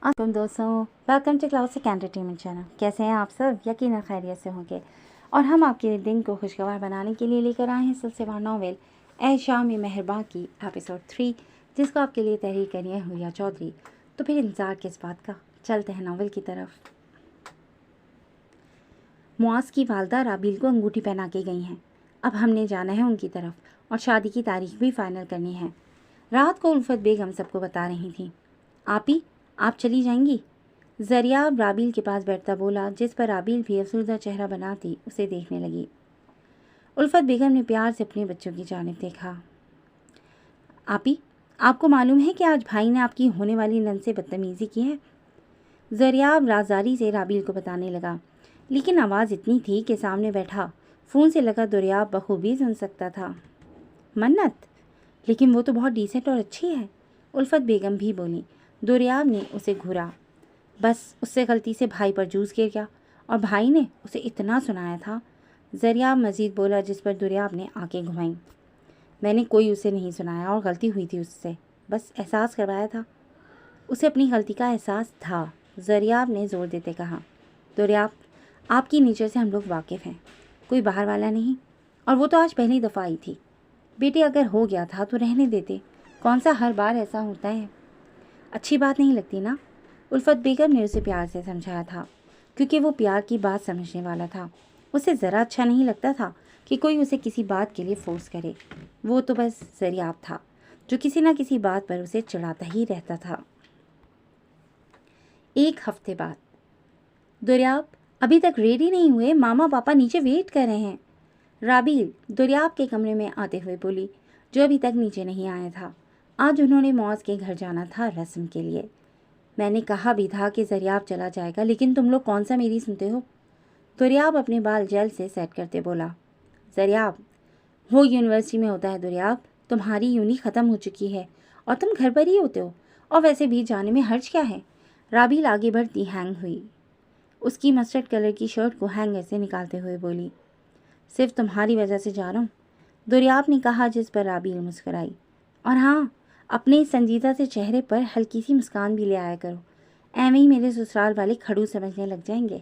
अस्सलाम दोस्तों, welcome to classic entertainment channel. कैसे हैं आप सब? यकीनन खैरियत से होंगे। और हम आपके दिन को खुशगवार बनाने के लिए लेकर आए हैं सिलसिलेवार नावल ए शाम मेहरबान की एपिसोड 3, जिसको आपके लिए तहरीर करी है हुरिया चौधरी। तो फिर इंतज़ार किस बात का, चलते हैं नावल की तरफ। मुआज़ की वालदा राबील को अंगूठी पहना के गई हैं। अब हमने जाना है उनकी तरफ और शादी की तारीख भी फाइनल करनी है। रात को उल्फत बेगम सबको बता रही थी। आप चली जाएंगी? ज़रियाब राबील के पास बैठता बोला, जिस पर राबील भी अफसरदा चेहरा बनाती उसे देखने लगी। उल्फत बेगम ने प्यार से अपने बच्चों की जानिब देखा। आपको मालूम है कि आज भाई ने आपकी होने वाली नन से बदतमीज़ी की है? ज़रियाब राज़दारी से राबील को बताने लगा, लेकिन आवाज़ इतनी थी कि सामने बैठा फ़ोन से लगा दुरियाब बखूबी सुन सकता था। मन्नत, लेकिन वो तो बहुत डिसेंट और अच्छी है, उल्फत बेगम भी बोली। दुरियाब ने उसे घूरा। बस उससे गलती से भाई पर जूस गिर गया और भाई ने उसे इतना सुनाया था। ज़रियाब मज़ीद बोला, जिस पर दुरियाब ने आंखें घुमाईं। मैंने कोई उसे नहीं सुनाया और गलती हुई थी उससे, बस एहसास करवाया था। उसे अपनी गलती का एहसास था, ज़रियाब ने ज़ोर देते कहा। दुरियाब, आपकी नेचर से हम लोग वाकिफ़ हैं, कोई बाहर वाला नहीं, और वो तो आज पहली दफ़ा आई थी। बेटे, अगर हो गया था तो रहने देते, कौन सा हर बार ऐसा होता है? अच्छी बात नहीं लगती ना, उल्फत बेगम ने उसे प्यार से समझाया था, क्योंकि वो प्यार की बात समझने वाला था। उसे ज़रा अच्छा नहीं लगता था कि कोई उसे किसी बात के लिए फोर्स करे। वो तो बस ज़रियाब था जो किसी न किसी बात पर उसे चिढ़ाता ही रहता था। एक हफ्ते बाद। दुरियाब, अभी तक रेडी नहीं हुए? मामा पापा नीचे वेट कर रहे हैं, राबील दुरियाब के कमरे में आते हुए बोली, जो अभी तक नीचे नहीं आया था। आज उन्होंने मौज के घर जाना था रस्म के लिए। मैंने कहा भी था कि ज़रियाब चला जाएगा, लेकिन तुम लोग कौन सा मेरी सुनते हो? दुरियाब अपने बाल जेल से सेट करते बोला। ज़रियाब, वो यूनिवर्सिटी में होता है दुरियाब, तुम्हारी यूनी ख़त्म हो चुकी है और तुम घर पर ही होते हो, और वैसे भी जाने में हर्ज क्या है? राबील आगे बढ़ती हैंग हुई। उसकी मस्टर्ड कलर की शर्ट को हैंगर से निकालते हुए बोली, सिर्फ तुम्हारी वजह से जा रहा हूँ, दुरियाब ने कहा, जिस पर राबील मुस्कराई। और हाँ, अपने संजीदा से चेहरे पर हल्की सी मुस्कान भी ले आया करो, ऐਵੇਂ ही मेरे ससुराल वाले खड़ूस समझने लग जाएंगे।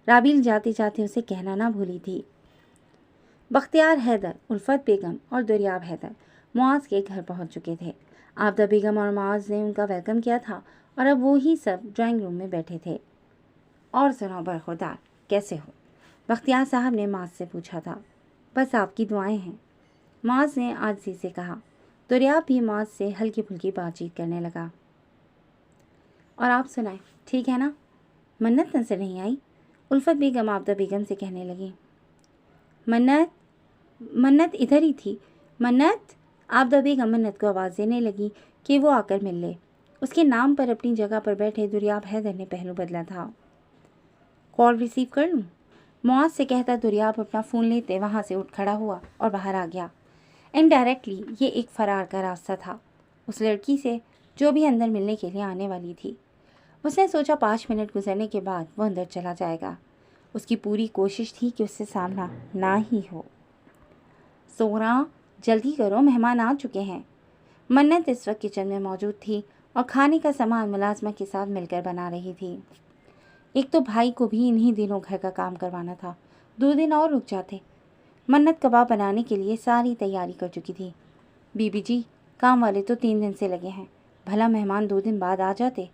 राबील जाते जाते उसे कहना ना भूली थी। बख्तियार हैदर, उल्फत बेगम और दुरियाब हैदर मुआज़ के घर पहुंच चुके थे। आबदा बेगम और मुआज़ ने उनका वेलकम किया था और अब वो ही सब ड्राइंग रूम में बैठे थे। और सुनो बरखुरदार, कैसे हो? बख्तियार साहब ने मुआज़ से पूछा था। बस आपकी दुआएं हैं, मुआज़ ने आजिज़ी से कहा। दुरियाब भी मुआज़ से हल्की फुल्की बातचीत करने लगा। और आप सुनाएं, ठीक है ना? मन्नत नजर नहीं आई, उल्फत बेगम आबदा बेगम से कहने लगी। मन्नत इधर ही थी। मन्नत, आबदा बेगम मन्नत को आवाज़ देने लगी कि वो आकर मिल ले। उसके नाम पर अपनी जगह पर बैठे दुरियाब हैदर ने पहलू बदला था। कॉल रिसीव कर लूँ? मुआज़ से कहता दुरियाब अपना फ़ोन लेते वहाँ से उठ खड़ा हुआ और बाहर आ गया। इनडायरेक्टली ये एक फ़रार का रास्ता था उस लड़की से जो भी अंदर मिलने के लिए आने वाली थी। उसने सोचा 5 मिनट गुजरने के बाद वो अंदर चला जाएगा। उसकी पूरी कोशिश थी कि उससे सामना ना ही हो। सोहरा, जल्दी करो, मेहमान आ चुके हैं। मन्नत इस वक्त किचन में मौजूद थी और खाने का सामान मुलाजमा के साथ मिलकर बना रही थी। एक तो भाई को भी इन्हीं दिनों घर का काम करवाना था, 2 दिन और रुक जाते। मन्नत कबाब बनाने के लिए सारी तैयारी कर चुकी थी। बीबी जी, काम वाले तो 3 दिन से लगे हैं, भला मेहमान 2 दिन बाद आ जाते,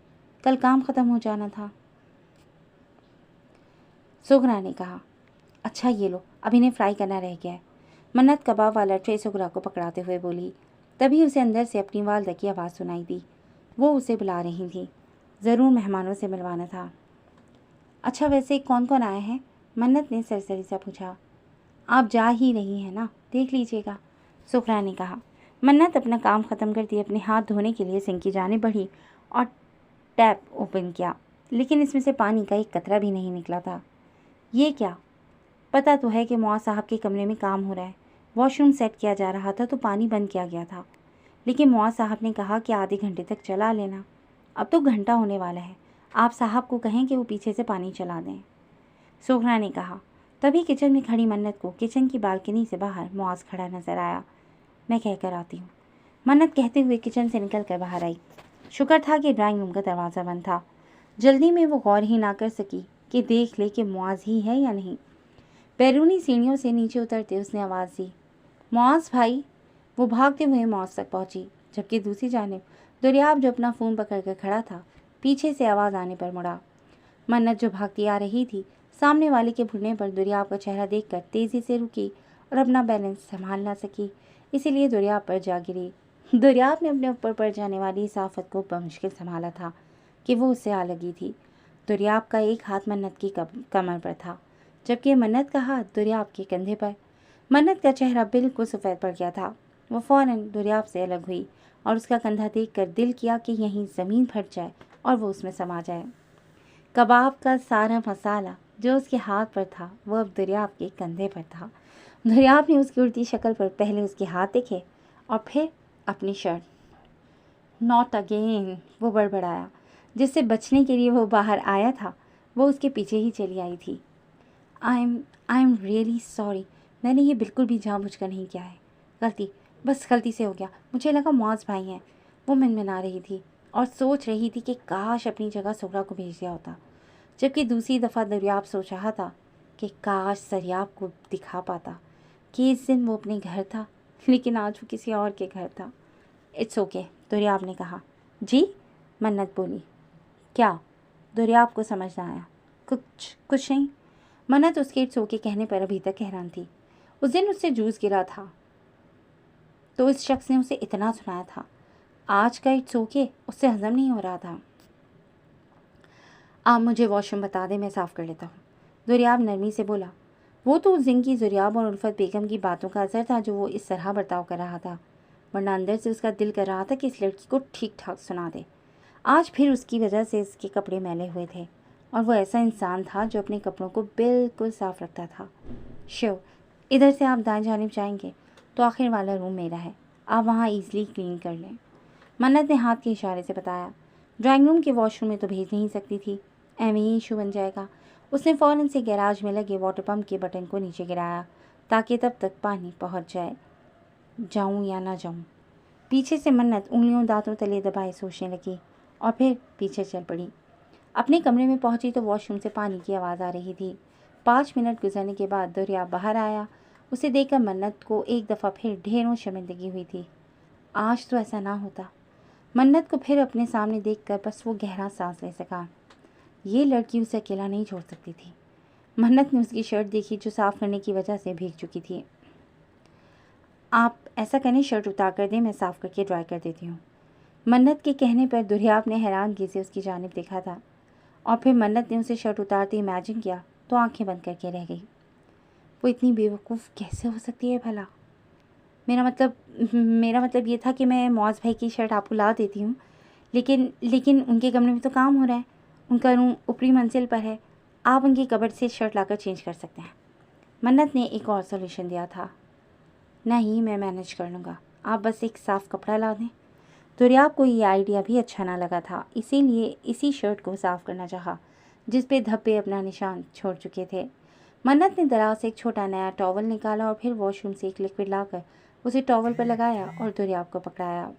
कल काम ख़त्म हो जाना था। सुगरा ने कहा। अच्छा ये लो, अब इन्हें फ्राई करना रह गया है। मन्नत कबाब वाला ट्रे सुगरा को पकड़ाते हुए बोली। तभी उसे अंदर से अपनी वालदा की आवाज़ सुनाई दी। वो उसे बुला रही थी, ज़रूर मेहमानों से मिलवाना था। अच्छा, वैसे कौन कौन आए हैं? मन्नत ने सरसरी सा पूछा। आप जा ही रही हैं ना, देख लीजिएगा, सुगरा ने कहा। मन्नत अपना काम ख़त्म करती अपने हाथ धोने के लिए सिंक की जानिब बढ़ी और टैप ओपन किया, लेकिन इसमें से पानी का एक कतरा भी नहीं निकला था। ये क्या? पता तो है कि मुआज़ साहब के कमरे में काम हो रहा है, वॉशरूम सेट किया जा रहा था तो पानी बंद किया गया था, लेकिन मुआज़ साहब ने कहा कि आधे घंटे तक चला लेना। अब तो घंटा होने वाला है, आप साहब को कहें कि वो पीछे से पानी चला दें, सुगरा ने कहा। तभी किचन में खड़ी मन्नत को किचन की बालकनी से बाहर मुआज़ खड़ा नजर आया। मैं कह कर आती हूँ, मन्नत कहते हुए किचन से निकल कर बाहर आई। शुक्र था कि ड्राइंग रूम का दरवाज़ा बंद था। जल्दी में वो गौर ही ना कर सकी कि देख ले कि मुआज़ ही है या नहीं। बैरूनी सीढ़ियों से नीचे उतरते उसने आवाज़ दी, मुआज़ भाई। वो भागते हुए मौज तक पहुंची, जबकि दूसरी जानिब दुर्याब जो अपना फ़ोन पकड़कर खड़ा था, पीछे से आवाज़ आने पर मुड़ा। मन्नत जो भागती आ रही थी, सामने वाले के भुरने पर दुर्याब का चेहरा देखकर तेज़ी से रुकी और अपना बैलेंस संभाल ना सकी, इसीलिए दुर्याब पर जा गिरी। दुर्याब ने अपने ऊपर पड़ जाने वाली इस आफत को बमुश्किल संभाला था कि वो उससे आ लगी थी। दुर्याब का एक हाथ मन्नत की कमर पर था, जबकि मन्नत का हाथ दुर्याब के कंधे पर। मन्नत का चेहरा बिल्कुल सफ़ेद पड़ गया था। वो फ़ौरन दुर्याब से अलग हुई और उसका कंधा देखकर दिल किया कि यहीं ज़मीन फट जाए और वो उसमें समा जाए। कबाब का सारा मसाला जो उसके हाथ पर था, वो अब दुर्याब के कंधे पर था। दुर्याब ने उसकी उड़ती शक्ल पर पहले उसके हाथ देखे और फिर अपनी शर्ट। नॉट अगेन, वो बड़बड़ाया। जिससे बचने के लिए वो बाहर आया था, वो उसके पीछे ही चली आई थी। आई एम रियली सॉरी, मैंने ये बिल्कुल भी जानबूझकर नहीं किया है। बस गलती से हो गया। मुझे लगा मुआज़ भाई हैं। वो मनमना रही थी और सोच रही थी कि काश अपनी जगह सुगरा को भेज दिया होता, जबकि दूसरी दफ़ा दरियाब सोच रहा था कि काश सरियाब को दिखा पाता कि इस दिन वो अपने घर था, लेकिन आज वो किसी और के घर था। इट्स ओके, दरियाब ने कहा। जी, मन्नत बोली। क्या? दरियाब को समझ ना आया। कुछ नहीं। मन्नत उसके इट्स ओके कहने पर अभी तक हैरान थी। उस दिन उससे जूस गिरा था तो इस शख्स ने उसे इतना सुनाया था। आज का इट्स ओके उससे हजम नहीं हो रहा था। आप मुझे वॉशरूम बता दें, मैं साफ़ कर लेता हूँ, दुर्याब नरमी से बोला। वो तो उस दिन की दुर्याब और उल्फत बेगम की बातों का असर था जो वो इस तरह बर्ताव कर रहा था, वरना अंदर से उसका दिल कर रहा था कि इस लड़की को ठीक ठाक सुना दे। आज फिर उसकी वजह से इसके कपड़े मैले हुए थे और वो ऐसा इंसान था जो अपने कपड़ों को बिल्कुल साफ़ रखता था। श्योर, इधर से आप दाएं जानिब जाएंगे तो आखिर वाला रूम मेरा है, आप वहाँ ईज़िली क्लीन कर लें, मन्नत ने हाथ के इशारे से बताया। ड्राइंग रूम के वॉशरूम में तो भेज नहीं सकती थी, एवं ही इशू बन जाएगा। उसने फ़ौरन से गैराज में लगे वाटर पंप के बटन को नीचे गिराया ताकि तब तक पानी पहुंच जाए। जाऊं या ना जाऊं, पीछे से मन्नत उंगलियों दांतों तले दबाए सोचने लगी और फिर पीछे चल पड़ी। अपने कमरे में पहुंची तो वॉशरूम से पानी की आवाज़ आ रही थी। 5 मिनट गुजरने के बाद दुर्याब बाहर आया। उसे देखकर मन्नत को एक दफ़ा फिर ढेरों शर्मिंदगी हुई थी। आज तो ऐसा ना होता। मन्नत को फिर अपने सामने देखकर बस वो गहरा सांस ले सका। ये लड़की उसे अकेला नहीं छोड़ सकती थी। मन्नत ने उसकी शर्ट देखी जो साफ़ करने की वजह से भीग चुकी थी। आप ऐसा करें, शर्ट उतार कर दें, मैं साफ़ करके ड्राई कर देती हूँ। मन्नत के कहने पर दुर्याब ने हैरानगी से उसकी जानिब देखा था और फिर मन्नत ने उसे शर्ट उतारते इमेजिन किया तो आंखें बंद करके रह गई। वो इतनी बेवकूफ़ कैसे हो सकती है भला? मेरा मतलब ये था कि मैं मौज भाई की शर्ट आपको ला देती हूँ, लेकिन उनके कमरे में तो काम हो रहा है, उनका रूम ऊपरी मंजिल पर है, आप उनकी कबर्ड से शर्ट लाकर चेंज कर सकते हैं। मन्नत ने एक और सोल्यूशन दिया था। नहीं, मैं मैनेज कर लूँगा, आप बस एक साफ़ कपड़ा ला दें। दुर्याब को ये आइडिया भी अच्छा ना लगा था, इसीलिए इसी शर्ट को साफ़ करना चाहा जिस पे धब्बे अपना निशान छोड़ चुके थे। मन्नत ने दराज से एक छोटा नया टॉवल निकाला और फिर वॉशरूम से एक लिक्विड लाकर उसे टॉवल पर लगाया और दुर्याब को पकड़ाया।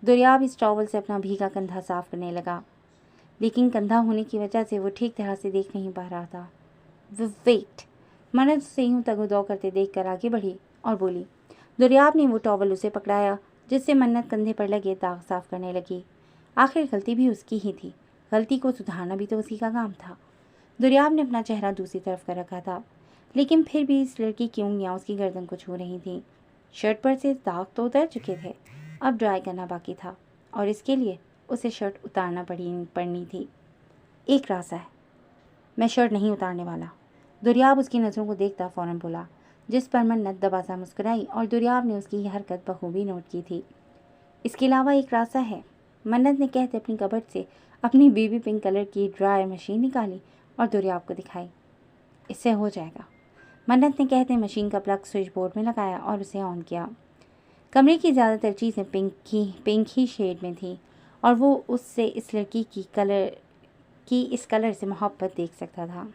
दुर्याब इस टॉवल से अपना भीगा कंधा साफ करने लगा, लेकिन कंधा होने की वजह से वो ठीक तरह से देख नहीं पा रहा था। वेट, मन्नत उसे यूं तगदौ करते देखकर आगे बढ़ी और बोली। दुर्याब ने वो टॉवल उसे पकड़ाया जिससे मन्नत कंधे पर लगे दाग साफ करने लगी। आखिर गलती भी उसकी ही थी, गलती को सुधारना भी तो उसी का काम था। दुर्याब ने अपना चेहरा दूसरी तरफ कर रखा था, लेकिन फिर भी इस लड़की की उंगलियां उसकी गर्दन को छू रही थीं। शर्ट पर से दाग तो उतर चुके थे, अब ड्राई करना बाकी था और इसके लिए उसे शर्ट उतारना पड़नी थी। एक रास्ता है, मैं शर्ट नहीं उतारने वाला, दुर्याब उसकी नज़रों को देखता फ़ौरन बोला, जिस पर मन्नत दबासा मुस्कुराई और दुर्याब ने उसकी यह हरकत बखूबी नोट की थी। इसके अलावा एक रास्ता है, मन्नत ने कहते अपनी कबर्ड से अपनी बेबी पिंक कलर की ड्रायर मशीन निकाली और दुर्याब को दिखाई। इससे हो जाएगा, मन्नत ने कहते मशीन का प्लग स्विच बोर्ड में लगाया और उसे ऑन किया। कमरे की ज़्यादातर चीज़ें पिंक ही शेड में थी और वो उससे इस लड़की की इस कलर से मोहब्बत देख सकता था।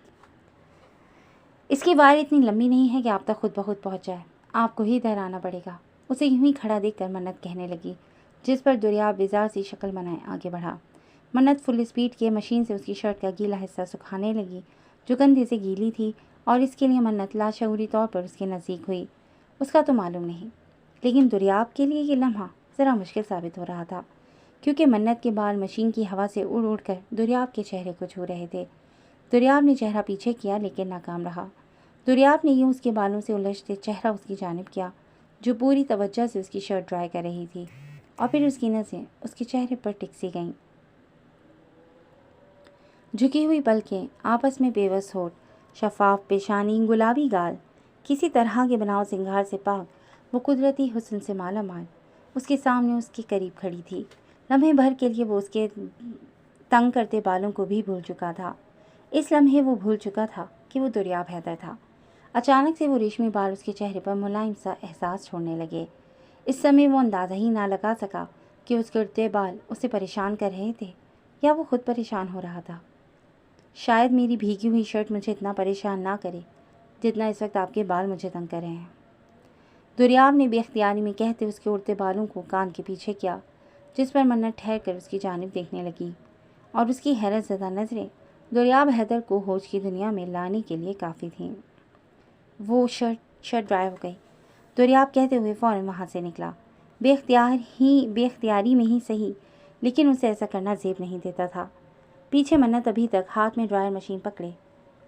इसकी वायर इतनी लंबी नहीं है कि आप तक खुद ब खुद पहुँच जाए, आपको ही इधर आना पड़ेगा। उसे यूं ही खड़ा देखकर मन्नत कहने लगी, जिस पर दुर्याब बेजार सी शक्ल बनाए आगे बढ़ा। मन्नत फुल स्पीड के मशीन से उसकी शर्ट का गीला हिस्सा सुखाने लगी, जो कंधे से गीली थी, और इसके लिए मन्नत लाशऊरी तौर पर उसके नज़दीक हुई। उसका तो मालूम नहीं, लेकिन दुर्याब के लिए ये लम्हा ज़रा मुश्किल साबित हो रहा था, क्योंकि मन्नत के बाल मशीन की हवा से उड़ उड़ कर दुर्याब के चेहरे को छू रहे थे। दुर्याब ने चेहरा पीछे किया, लेकिन नाकाम रहा। दुर्याब ने यूँ उसके बालों से उलझते चेहरा उसकी जानिब किया, जो पूरी तवज्जो से उसकी शर्ट ड्राई कर रही थी, और फिर उसकी नज़रें उसके चेहरे पर टिक सी गईं। झुकी हुई पलकें, आपस में बेबस होठ, शफाफ पेशानी, गुलाबी गाल, किसी तरह के बनाव सिंगार से पाक, वो कुदरती हुस्न से माला माल उसके सामने उसके करीब खड़ी थी। लम्हे भर के लिए वो उसके तंग करते बालों को भी भूल चुका था। इस लम्हे वो भूल चुका था कि वो दुर्याब हैदर था। अचानक से वो रेशमी बाल उसके चेहरे पर मुलायम सा एहसास छोड़ने लगे। इस समय वो अंदाज़ा ही ना लगा सका कि उसके उड़ते बाल उसे परेशान कर रहे थे या वो खुद परेशान हो रहा था। शायद मेरी भीगी हुई शर्ट मुझे इतना परेशान ना करे जितना इस वक्त आपके बाल मुझे तंग कर रहे हैं, दुर्याब ने बेख्तियारी में कहते उसके उड़ते बालों को कान के पीछे किया, जिस पर मन्नत ठहर कर उसकी जानिब देखने लगी, और उसकी हैरत ज़दा नज़रें दुर्याब हैदर को होश की दुनिया में लाने के लिए काफ़ी थीं। वो शर्ट ड्राई हो गई, दुर्याब कहते हुए फ़ौरन वहाँ से निकला। बेख्तियारी में ही सही, लेकिन उसे ऐसा करना जेब नहीं देता था। पीछे मन्नत अभी तक हाथ में ड्रायर मशीन पकड़े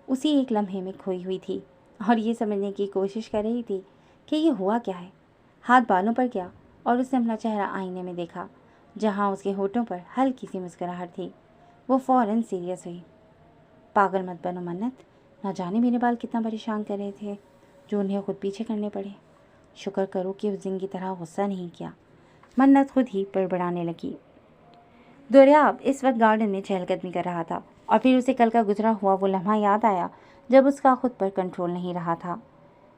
उसी एक लम्हे में खोई हुई थी, और ये समझने की कोशिश कर रही थी कि ये हुआ क्या है। हाथ बालों पर गया और उसने अपना चेहरा आईने में देखा, जहाँ उसके होठों पर हल्की सी मुस्कुराहट थी। वो फ़ौरन सीरियस हुई। पागल मत बनो मन्नत, ना जाने मेरे बाल कितना परेशान कर रहे थे, जो उन्हें खुद पीछे करने पड़े। शुक्र करो कि उस दिन की तरह गुस्सा नहीं किया। मन्नत खुद ही बड़बड़ाने लगी। दुर्याब इस वक्त गार्डन में चहलकदमी कर रहा था, और फिर उसे कल का गुजरा हुआ वो लम्हा याद आया जब उसका खुद पर कंट्रोल नहीं रहा था।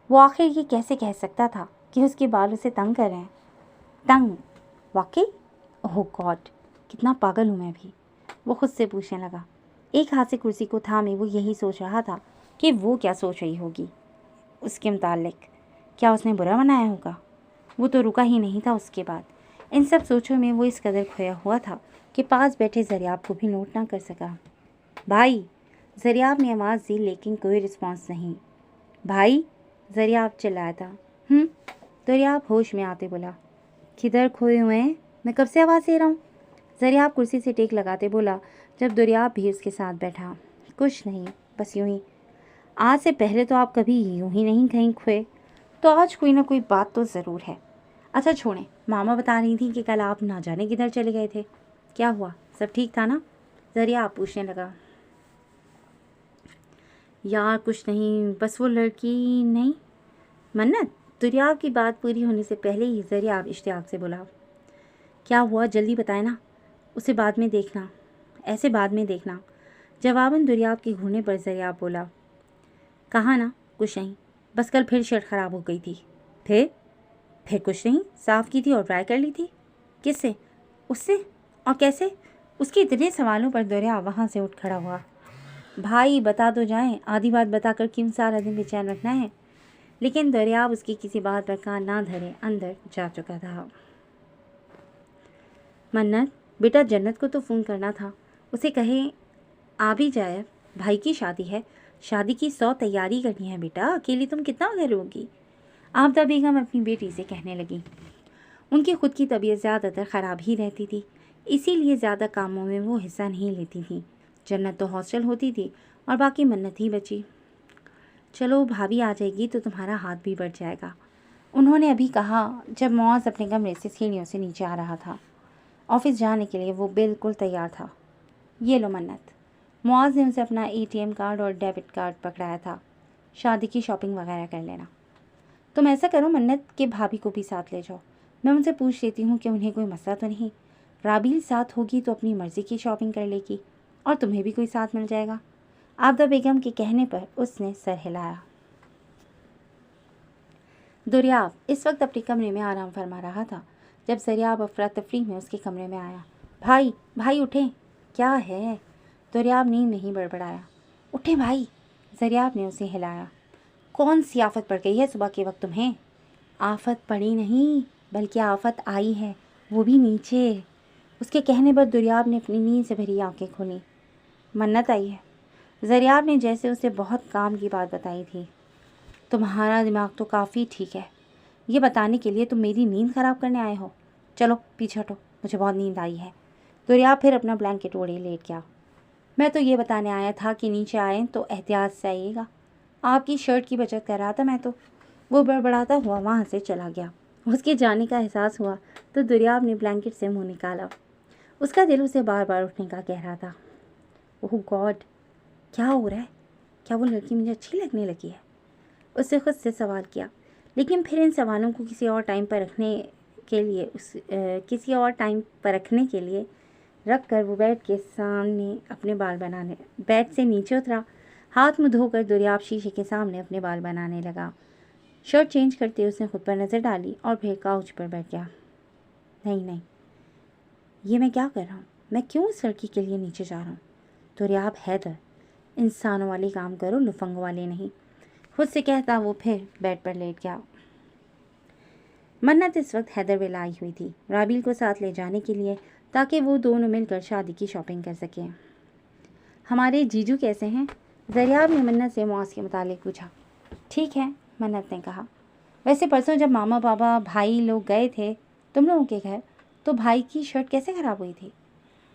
वो आखिर ये कैसे कह सकता था कि उसके बाल उसे तंग कर रहे हैं। तंग? वाकई? ओह गॉड, कितना पागल हूँ मैं भी, वो खुद से पूछने लगा। एक हाथ से कुर्सी को थामे वो यही सोच रहा था कि वो क्या सोच रही होगी उसके मुतालिक। क्या उसने बुरा मनाया होगा? वो तो रुका ही नहीं था उसके बाद। इन सब सोचों में वो इस कदर खोया हुआ था कि पास बैठे ज़रियाब को भी नोट ना कर सका। भाई, ज़रियाब ने आवाज़ दी, लेकिन कोई रिस्पॉन्स नहीं। भाई, ज़रियाब चिल्लाया था। दुर्याब होश में आते बोला। किधर खोए हुए हैं? मैं कब से आवाज़ दे रहा हूँ? ज़रियाब कुर्सी से टेक लगाते बोला, जब दुर्याब भी उसके साथ बैठा। कुछ नहीं, बस यूं ही। आज से पहले तो आप कभी यूं ही नहीं कहीं खोए, तो आज कोई ना कोई बात तो ज़रूर है। अच्छा छोड़ें, मामा बता रही थी कि कल आप ना जाने किधर चले गए थे। क्या हुआ, सब ठीक था ना? ज़रियाब पूछने लगा। यार कुछ नहीं, बस वो लड़की नहीं। मन्नत? दुर्याब की बात पूरी होने से पहले ही ज़रियाब इश्तियाक से बोला। क्या हुआ, जल्दी बताए ना, उसे बाद में देखना, ऐसे बाद में देखना। जवाबन दुर्याब के घूरने पर ज़रियाब बोला। कहा ना कुछ नहीं, बस कल फिर शर्ट ख़राब हो गई थी। फिर कुछ नहीं, साफ़ की थी और ड्राई कर ली थी। किससे? उससे। और कैसे? उसके इतने सवालों पर दुर्याब वहाँ से उठ खड़ा हुआ। भाई बता तो जाएं, आधी बात बताकर क्यों सारा दिन बेचैन रखना है? लेकिन दुर्याब उसकी किसी बात पर कान ना धरे अंदर जा चुका था। मन्नत बेटा, जन्नत को तो फ़ोन करना था, उसे कहे आ भी जाए, भाई की शादी है, शादी की 100 तैयारी करनी है बेटा, अकेली तुम कितना करोगी? आबदा बेगम अपनी बेटी से कहने लगी। उनकी खुद की तबीयत ज़्यादातर ख़राब ही रहती थी, इसीलिए ज़्यादा कामों में वो हिस्सा नहीं लेती थी। जन्नत तो हॉस्टल होती थी और बाकी मन्नत ही बची। चलो भाभी आ जाएगी तो तुम्हारा हाथ भी बढ़ जाएगा, उन्होंने अभी कहा जब मुआज़ अपने कमरे से सीढ़ियों से नीचे आ रहा था। ऑफिस जाने के लिए वो बिल्कुल तैयार था। ये लो मन्नत। मुआज़ ने उसे अपना ATM कार्ड और डेबिट कार्ड पकड़ाया था। शादी की शॉपिंग वगैरह कर लेना। तुम ऐसा करो मन्नत के भाभी को भी साथ ले जाओ, मैं उनसे पूछ लेती हूँ कि उन्हें कोई मसला तो नहीं। राबील साथ होगी तो अपनी मर्ज़ी की शॉपिंग कर लेगी और तुम्हें भी कोई साथ मिल जाएगा। आबदा बेगम के कहने पर उसने सर हिलाया। दुर्याब इस वक्त अपने कमरे में आराम फरमा रहा था जब ज़रियाब अफरा तफरी में उसके कमरे में आया। भाई भाई उठें। क्या है? दुर्याब नींद में ही बड़बड़ाया। उठें भाई, ज़रियाब ने उसे हिलाया। कौन सी आफत पड़ गई है सुबह के वक्त तुम्हें? आफत पड़ी नहीं, बल्कि आफत आई है, वो भी नीचे। उसके कहने पर दुर्याब ने अपनी नींद से भरी आंखें खोली। मन्नत आई है। ज़रियाब ने जैसे उसे बहुत काम की बात बताई थी। तुम्हारा दिमाग तो काफ़ी ठीक है, ये बताने के लिए तुम मेरी नींद ख़राब करने आए हो। चलो पीछे हटो, मुझे बहुत नींद आई है। दुर्याब फिर अपना ब्लैंकेट ओढ़े लेट गया। मैं तो ये बताने आया था कि नीचे आए तो एहतियात से आइएगा। आपकी शर्ट की बचत कर रहा था मैं तो। वो बड़बड़ाता हुआ वहाँ से चला गया। उसके जाने का एहसास हुआ तो दुर्याब ने ब्लैंकेट से मुंह निकाला। उसका दिल उसे बार बार उठने का कह रहा था। ओह गॉड, क्या हो रहा है? क्या वो लड़की मुझे अच्छी लगने लगी है? उससे खुद से सवाल किया, लेकिन फिर इन सवालों को किसी और टाइम पर रखने के लिए रख कर वो बेड के सामने अपने बाल बनाने बेड से नीचे उतरा। हाथ मुँह धोकर दुर्याब शीशे के सामने अपने बाल बनाने लगा। शर्ट चेंज करते उसने खुद पर नज़र डाली और फिर काउच पर बैठ गया। नहीं, ये मैं क्या कर रहा हूँ? मैं क्यों इस लड़की के लिए नीचे जा रहा हूँ? दुर्याब हैदर, इंसानों वाले काम करो, लुफंगों वाले नहीं, खुद से कहता वो फिर बेड पर लेट गया। मन्नत इस वक्त हैदरविल आई हुई थी राबील को साथ ले जाने के लिए, ताकि वो दोनों मिलकर शादी की शॉपिंग कर सकें। हमारे जीजू कैसे हैं? ज़रियाब ने मन्नत से मौस के मुतालिक पूछा। ठीक है, मन्नत ने कहा। वैसे परसों जब मामा पापा भाई लोग गए थे तुम लोगों के घर, तो भाई की शर्ट कैसे ख़राब हुई थी?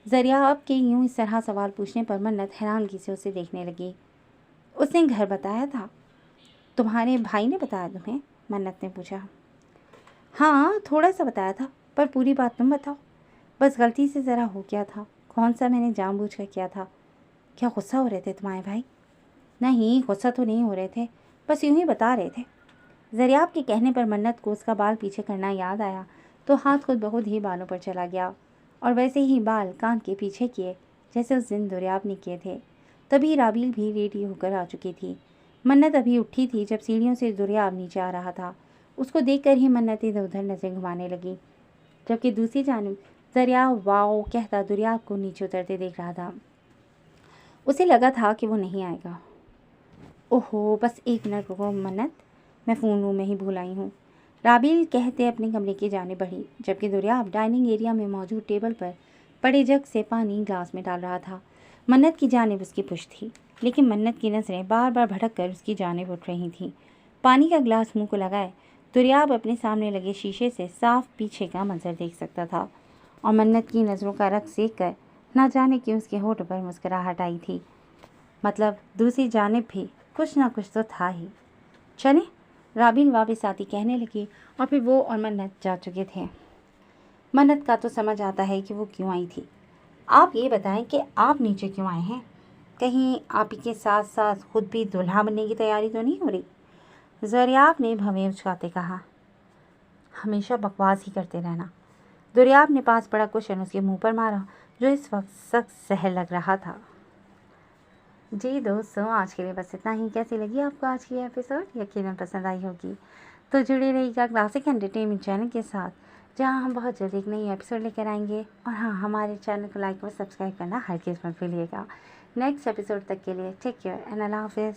ज़रियाब के यूं इस तरह सवाल पूछने पर मन्नत हैरानगी से उसे देखने लगी। उसने घर बताया था? तुम्हारे भाई ने बताया तुम्हें? मन्नत ने पूछा। हाँ, थोड़ा सा बताया था, पर पूरी बात तुम बताओ। बस गलती से ज़रा हो गया था। कौन सा मैंने जानबूझकर किया था? क्या गुस्सा हो रहे थे तुम्हारे भाई? नहीं, गुस्सा तो नहीं हो रहे थे, बस यूं ही बता रहे थे। ज़रियाब के कहने पर मन्नत को उसका बाल पीछे करना याद आया तो हाथ खुद बहुत ही बालों पर चला गया और वैसे ही बाल कान के पीछे किए जैसे उस दिन दुर्याब ने किए थे। तभी राबील भी रेडी होकर आ चुकी थी। मन्नत अभी उठी थी जब सीढ़ियों से दुर्याब नीचे आ रहा था। उसको देखकर ही मन्नत इधर उधर नज़रें घुमाने लगी, जबकि दूसरी जानिब ज़रियाब वाओ कहता दुर्याब को नीचे उतरते देख रहा था। उसे लगा था कि वो नहीं आएगा। ओहो, बस एक मिनट रुको मन्नत, मैं फ़ोन रूम में ही भूल आई हूँ। राबील कहते अपने कमरे की जाने बढ़ी, जबकि दुर्याब डाइनिंग एरिया में मौजूद टेबल पर पड़े जग से पानी ग्लास में डाल रहा था। मन्नत की जानिब उसकी पुश्त थी, लेकिन मन्नत की नज़रें बार बार भटक कर उसकी जानिब उठ रही थीं। पानी का ग्लास मुंह को लगाए दुर्याब अपने सामने लगे शीशे से साफ पीछे का मंजर देख सकता था और मन्नत की नज़रों का रख सेक कर ना जाने क्यों उसके होठों पर मुस्कुराहट आई थी। मतलब दूसरी जानिब भी कुछ ना कुछ तो था ही। चले, राबील वापस आती कहने लगी और फिर वो और मन्नत जा चुके थे। मन्नत का तो समझ आता है कि वो क्यों आई थी। आप ये बताएं कि आप नीचे क्यों आए हैं? कहीं आप ही के साथ साथ खुद भी दूल्हा बनने की तैयारी तो नहीं हो रही? ज़रियाब ने भवें उचकाते कहा। हमेशा बकवास ही करते रहना। दुर्याब ने पास पड़ा क्वेश्चन उसके मुंह पर मारा, जो इस वक्त सख्त सहर लग रहा था। जी दोस्तों, आज के लिए बस इतना ही। कैसी लगी आपको आज की एपिसोड? यकीनन पसंद आई होगी। तो जुड़े रहिएगा क्लासिक एंटरटेनमेंट चैनल के साथ, जहां हम बहुत जल्द एक नई एपिसोड लेकर आएंगे। और हाँ, हमारे चैनल को लाइक और सब्सक्राइब करना हर किस मत भूलिएगा। नेक्स्ट एपिसोड तक के लिए टेक केयर एंड अल्लाह हाफिज़।